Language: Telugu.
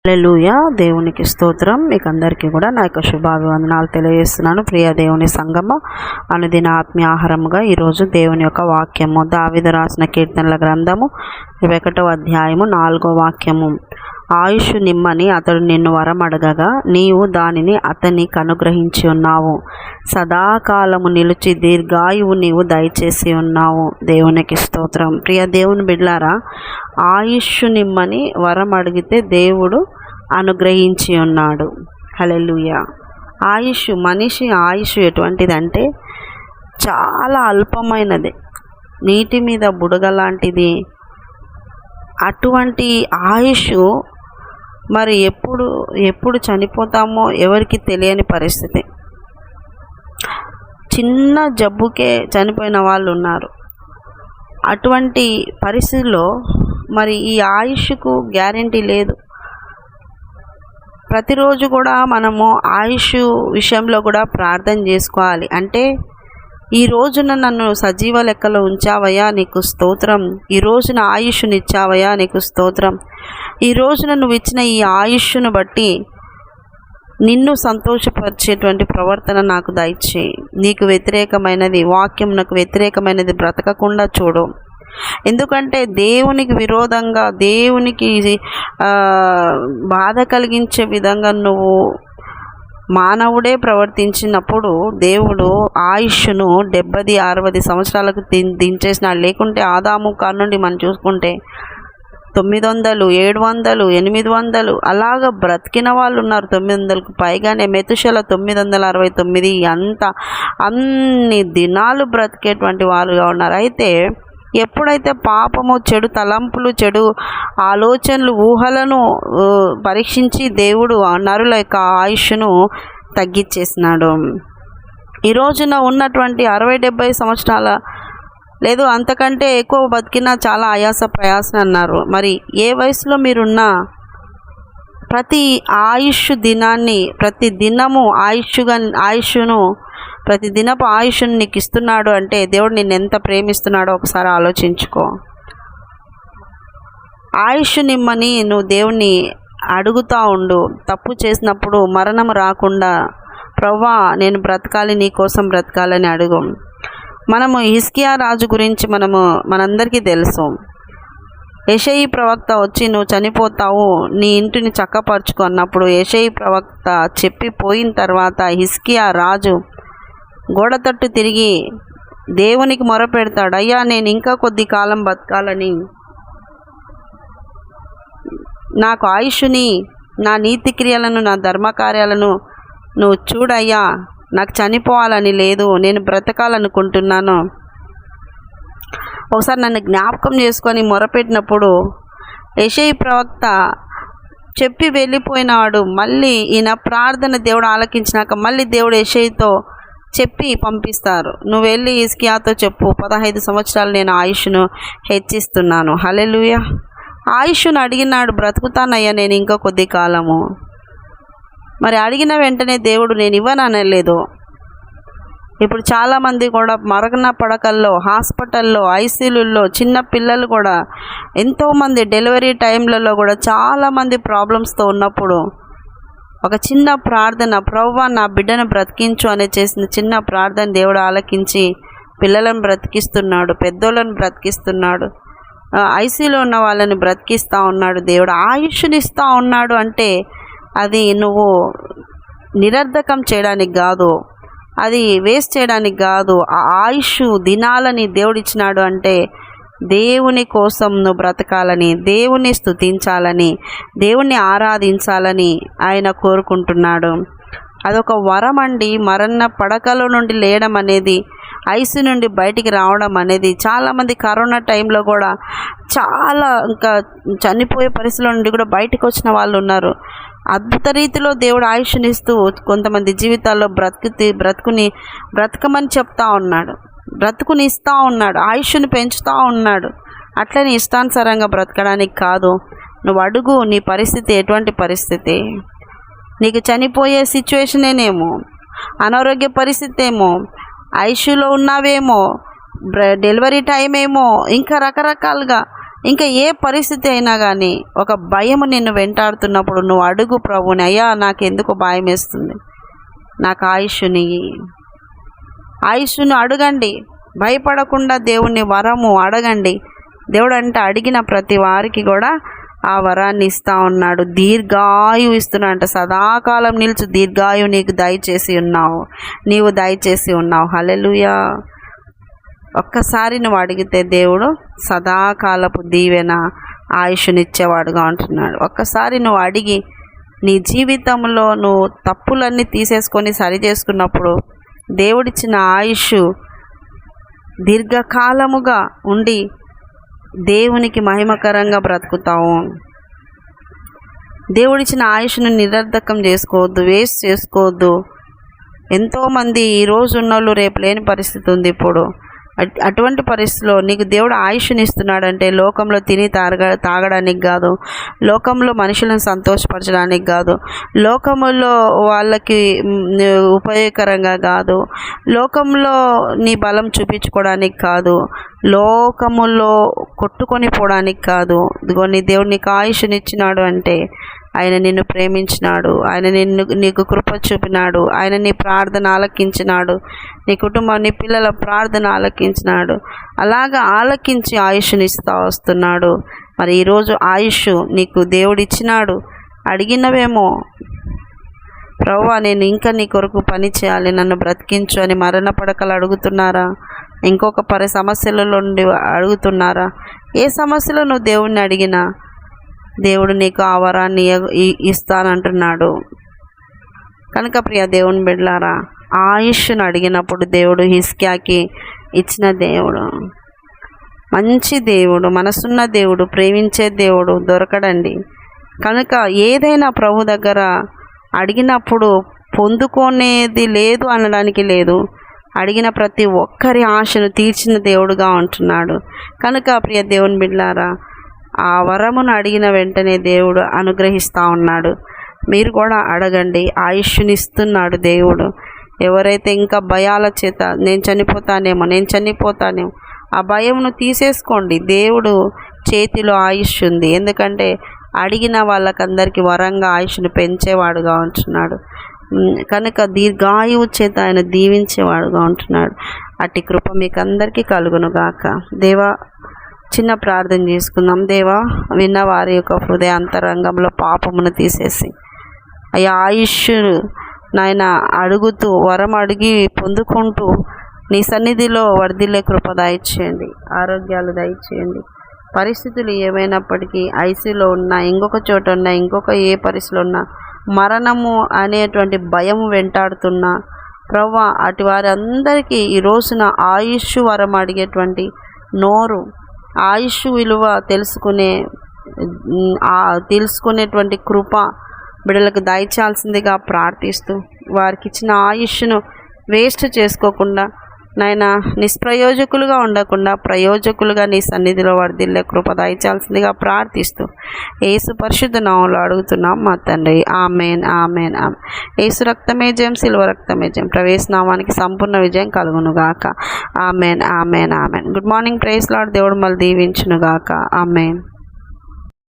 హల్లెలూయా. దేవునికి స్తోత్రం. మీకు అందరికీ కూడా నా యొక్క శుభాభివందనాలు తెలియజేస్తున్నాను. ప్రియ దేవుని సంగమ అనుదిన ఆత్మీయ ఆహారముగా ఈరోజు దేవుని యొక్క వాక్యము దావీదు రాసిన కీర్తనల గ్రంథము 21వ అధ్యాయము 4వ వాక్యము. ఆయుష్ నిమ్మని అతడు నిన్ను వరం అడగగా నీవు దానిని అతనికి అనుగ్రహించి ఉన్నావు. సదాకాలము నిలిచి దీర్ఘాయువు నీవు దయచేసి ఉన్నావు. దేవునికి స్తోత్రం. ప్రియ దేవుని బిడ్లారా, ఆయుష్ నిమ్మని వరం అడిగితే దేవుడు అనుగ్రహించి ఉన్నాడు. హల్లెలూయా. మనిషి ఆయుష్ ఎటువంటిదంటే చాలా అల్పమైనది, నీటి మీద బుడగ లాంటిది. అటువంటి ఆయుష్ మరి ఎప్పుడు చనిపోతామో ఎవరికి తెలియని పరిస్థితి. చిన్న జబ్బుకే చనిపోయిన వాళ్ళు ఉన్నారు. అటువంటి పరిస్థితుల్లో మరి ఈ ఆయుష్కు గ్యారెంటీ లేదు. ప్రతిరోజు కూడా మనము ఆయుష్ విషయంలో కూడా ప్రార్థన చేసుకోవాలి. అంటే ఈ రోజున నన్ను సజీవ లెక్కలో ఉంచావయ్యా, నీకు స్తోత్రం. ఈ రోజున ఆయుష్నిచ్చావయ్యా, నీకు స్తోత్రం. ఈ రోజున నువ్వు ఇచ్చిన ఈ ఆయుష్ను బట్టి నిన్ను సంతోషపరిచేటువంటి ప్రవర్తన నాకు దయచేయి. నీకు వ్యతిరేకమైనది, వాక్యమునకు వ్యతిరేకమైనది బ్రతకకుండా చూడు. ఎందుకంటే దేవునికి విరోధంగా, దేవునికి బాధ కలిగించే విధంగా నువ్వు మానవుడే ప్రవర్తించినప్పుడు దేవుడు ఆయుష్ను 70-60 సంవత్సరాలకు దించేసినాడు. లేకుంటే ఆదాము కాడ నుండి మనం చూసుకుంటే 900, 700, 800 అలాగ బ్రతికిన వాళ్ళు ఉన్నారు. 900కు పైగానే. మెతుషల 969 అన్ని దినాలు బ్రతికేటువంటి వాళ్ళుగా ఉన్నారు. అయితే ఎప్పుడైతే పాపము, చెడు తలంపులు, చెడు ఆలోచనలు, ఊహలను పరీక్షించి దేవుడు నరుల యొక్క ఆయుష్ను తగ్గించేసినాడు. ఈ రోజున ఉన్నటువంటి 60-70 సంవత్సరాల లేదు అంతకంటే ఎక్కువ బతికినా చాలా ఆయాస ప్రయాసన అన్నారు. మరి ఏ వయసులో మీరున్నా ప్రతి ఆయుష్ దినాన్ని, ప్రతి దినము ఆయుష్ను ప్రతి దినపు ఆయుష్ను నీకు ఇస్తున్నాడు అంటే దేవుడు నిన్ను ఎంత ప్రేమిస్తున్నాడో ఒకసారి ఆలోచించుకో. ఆయుష్ నిమ్మని నువ్వు దేవుణ్ణి అడుగుతూ ఉండు. తప్పు చేసినప్పుడు మరణం రాకుండా, ప్రభువా నేను బ్రతకాలి, నీ కోసం బ్రతకాలని అడుగు. మనము హిజ్కియా రాజు గురించి మనందరికీ తెలుసు. యెషయి ప్రవక్త వచ్చి నువ్వు చనిపోతావు, నీ ఇంటిని చక్కపరుచుకో అన్నప్పుడు యెషయి ప్రవక్త చెప్పిపోయిన తర్వాత హిజ్కియా రాజు గోడ తట్టు తిరిగి దేవునికి మొరపెడతాడు. అయ్యా నేను ఇంకా కొద్ది కాలం బతకాలని, నాకు ఆయుష్ని, నా నీతి క్రియలను, నా ధర్మకార్యాలను నువ్వు చూడయ్యా, నాకు చనిపోవాలని లేదు, నేను బ్రతకాలనుకుంటున్నాను, ఒకసారి నన్ను జ్ఞాపకం చేసుకొని మొరపెట్టినప్పుడు యెషయి ప్రవక్త చెప్పి వెళ్ళిపోయినాడు. మళ్ళీ ఈయన ప్రార్థన దేవుడు ఆలకించినాక మళ్ళీ దేవుడు యెషయితో చెప్పి పంపిస్తారు. నువ్వు వెళ్ళి హిజ్కియాతో చెప్పు, 15 సంవత్సరాలు నేను ఆయుష్ను హెచ్చిస్తున్నాను. హల్లెలూయా. ఆయుష్ను అడిగినాడు, బ్రతుకుతానయ్యా నేను ఇంకా కొద్ది కాలము. మరి అడిగిన వెంటనే దేవుడు నేను ఇవ్వననలేదు. ఇప్పుడు చాలామంది కూడా మరణ పడకల్లో, హాస్పిటల్లో, ఐసీయూల్లో చిన్న పిల్లలు కూడా, ఎంతోమంది డెలివరీ టైంలలో కూడా చాలామంది ప్రాబ్లమ్స్తో ఉన్నప్పుడు ఒక చిన్న ప్రార్థన, ప్రభువా నా బిడ్డను బ్రతికించు అనే చేసిన చిన్న ప్రార్థన దేవుడు ఆలకించి పిల్లలను బ్రతికిస్తున్నాడు, పెద్దోళ్ళని బ్రతికిస్తున్నాడు, ఐసీయూలో ఉన్న వాళ్ళని బ్రతికిస్తూ ఉన్నాడు. దేవుడు ఆయుష్ని ఇస్తూ ఉన్నాడు. అంటే అది నువ్వు నిరర్ధకం చేయడానికి కాదు, అది వేస్ట్ చేయడానికి కాదు. ఆ ఆయుష్ దినాలని దేవుడు ఇచ్చినాడు అంటే దేవుని కోసం నువ్వు బ్రతకాలని, దేవుని స్తుతించాలని, దేవుణ్ణి ఆరాధించాలని ఆయన కోరుకుంటున్నాడు. అదొక వరం అండి. మరణ పడకలో నుండి లేయడం అనేది, ఐసు నుండి బయటికి రావడం అనేది, చాలామంది కరోనా టైంలో కూడా చాలా ఇంకా చనిపోయే పరిస్థితుల నుండి కూడా బయటకు వచ్చిన వాళ్ళు ఉన్నారు. అద్భుత రీతిలో దేవుడు ఆయుష్నిస్తూ కొంతమంది జీవితాల్లో బ్రతకమని చెప్తా ఉన్నాడు, బ్రతుకుని ఇస్తూ ఉన్నాడు, ఆయుష్ని పెంచుతూ ఉన్నాడు. అట్లని ఇష్టానుసారంగా బ్రతకడానికి కాదు. నువ్వు అడుగు, నీ పరిస్థితి ఎటువంటి పరిస్థితి, నీకు చనిపోయే సిచ్యువేషనేనేమో, అనారోగ్య పరిస్థితి ఏమో, ఐసీయూలో ఉన్నావేమో, డెలివరీ టైం ఏమో, ఇంకా రకరకాలుగా ఇంకా ఏ పరిస్థితి అయినా కానీ ఒక భయము నిన్ను వెంటాడుతున్నప్పుడు నువ్వు అడుగు ప్రభుని, అయ్యా నాకెందుకు భయం వేస్తుంది, నాకు ఆయుష్ను అడగండి. భయపడకుండా దేవుని వరము అడగండి. దేవుడు అంటే అడిగిన ప్రతి వారికి కూడా ఆ వరాన్ని ఇస్తూ ఉన్నాడు. దీర్ఘాయువు ఇస్తున్నాడు. సదాకాలం నిలిచి దీర్ఘాయువు నీవు దయచేసి ఉన్నావు. హల్లెలూయా. ఒక్కసారి నువ్వు అడిగితే దేవుడు సదాకాలపు దీవెన ఆయుష్నిచ్చేవాడుగా ఉంటున్నాడు. ఒక్కసారి నువ్వు అడిగి నీ జీవితంలో నువ్వు తప్పులన్నీ తీసేసుకొని సరి చేసుకున్నప్పుడు దేవుడిచ్చిన ఆయుష్ దీర్ఘకాలముగా ఉండి దేవునికి మహిమకరంగా బ్రతుకుతావు. దేవుడిచ్చిన ఆయుష్ను నిరర్ధకం చేసుకోవద్దు, వేస్ట్ చేసుకోవద్దు. ఎంతోమంది ఈరోజు ఉన్నోళ్ళు రేపు లేని పరిస్థితి ఉంది. ఇప్పుడు అటువంటి పరిస్థితిలో నీకు దేవుడు ఆయుష్ని ఇస్తున్నాడంటే లోకంలో తిని తాగడానికి కాదు, లోకంలో మనుషులను సంతోషపరచడానికి కాదు, లోకములో వాళ్ళకి ఉపయోగకరంగా కాదు, లోకంలో నీ బలం చూపించుకోవడానికి కాదు, లోకములో కొట్టుకొని పోవడానికి కాదు. ఇదిగో నీ దేవుడు నీకు ఆయుష్నిచ్చినాడు అంటే ఆయన నిన్ను ప్రేమించినాడు, ఆయన నీకు కృప చూపినాడు, ఆయన నీ ప్రార్థన ఆలకించినాడు, నీ కుటుంబం నీ పిల్లల ప్రార్థన ఆలకించినాడు. అలాగా ఆలకించి ఆయుష్ని ఇస్తూ వస్తున్నాడు. మరి ఈరోజు ఆయుష్ నీకు దేవుడు ఇచ్చినాడు. అడిగినవేమో, ప్రభువా నేను ఇంకా నీ కొరకు పని చేయాలి, నన్ను బ్రతికించు అని మరణ పడకలు అడుగుతున్నారా? ఇంకొక సమస్యలలో నుండి అడుగుతున్నారా? ఏ సమస్యలో నువ్వు దేవుణ్ణి అడిగినా దేవుడు నీకు ఆ వరాన్ని ఇస్తానంటున్నాడు. కనుక ప్రియ దేవుని బిడ్డలారా, ఆయుష్ను అడిగినప్పుడు దేవుడు హిజ్కియాకి ఇచ్చిన దేవుడు మంచి దేవుడు, మనసున్న దేవుడు, ప్రేమించే దేవుడు దొరకడండి. కనుక ఏదైనా ప్రభు దగ్గర అడిగినప్పుడు పొందుకునేది లేదు అనడానికి లేదు. అడిగిన ప్రతి ఒక్కరి ఆశను తీర్చిన దేవుడుగా ఉంటున్నాడు. కనుక ప్రియ దేవుని బిడ్డలారా, ఆ వరమును అడిగిన వెంటనే దేవుడు అనుగ్రహిస్తూ ఉన్నాడు. మీరు కూడా అడగండి, ఆయుష్నిస్తున్నాడు దేవుడు. ఎవరైతే ఇంకా భయాల చేత నేను చనిపోతానేమో ఆ భయమును తీసేసుకోండి. దేవుడు చేతిలో ఆయుష్ ఉంది. ఎందుకంటే అడిగిన వాళ్ళకందరికీ వరంగా ఆయుష్ను పెంచేవాడుగా ఉంటున్నాడు. కనుక దీర్ఘాయువు చేత ఆయన దీవించేవాడుగా ఉంటున్నాడు. అట్టి కృప మీకు అందరికీ కలుగునుగాక. దేవా, చిన్న ప్రార్థన చేసుకుందాం. దేవా, విన్న వారి యొక్క హృదయ అంతరంగంలో పాపమును తీసేసి అయ్యా ఆయుష్ నాయన అడుగుతూ వరం అడిగి పొందుకుంటూ నీ సన్నిధిలో వర్ధిల్లే కృప దయచేయండి, ఆరోగ్యాలు దయచేయండి. పరిస్థితులు ఏమైనప్పటికీ ఐసీలో ఉన్నా, ఇంకొక చోట ఉన్నా, ఇంకొక ఏ పరిస్థితులు ఉన్నా, మరణము అనేటువంటి భయం వెంటాడుతున్నా ప్రభువా, అటు వారి అందరికీ ఈ రోజున ఆయుష్ వరం అడిగేటువంటి నోరు, ఆయుష్ విలువ తెలుసుకునేటువంటి కృప బిడ్డలకు దయచాల్సిందిగా ప్రార్థిస్తూ వారికి ఇచ్చిన ఆయుష్ను వేస్ట్ చేసుకోకుండా నాయన నిష్ప్రయోజకులుగా ఉండకుండా ప్రయోజకులుగా నీ సన్నిధిలో వర్ధిల్లే కృప దయచాల్సిందిగా ప్రార్థిస్తూ యేసు పరిశుద్ధ నామములో అడుగుతున్నాం మా తండ్రి. Amen, amen, amen. యేసు రక్తమే జయం, సిలువ రక్తమే జయం. ప్రవేశ నామానికి సంపూర్ణ విజయం కలుగునుగాక. Amen, amen, amen. Good morning. Praise lord. దేవుడు మళ్ళీ దీవించునుగాక. ఆమెన్.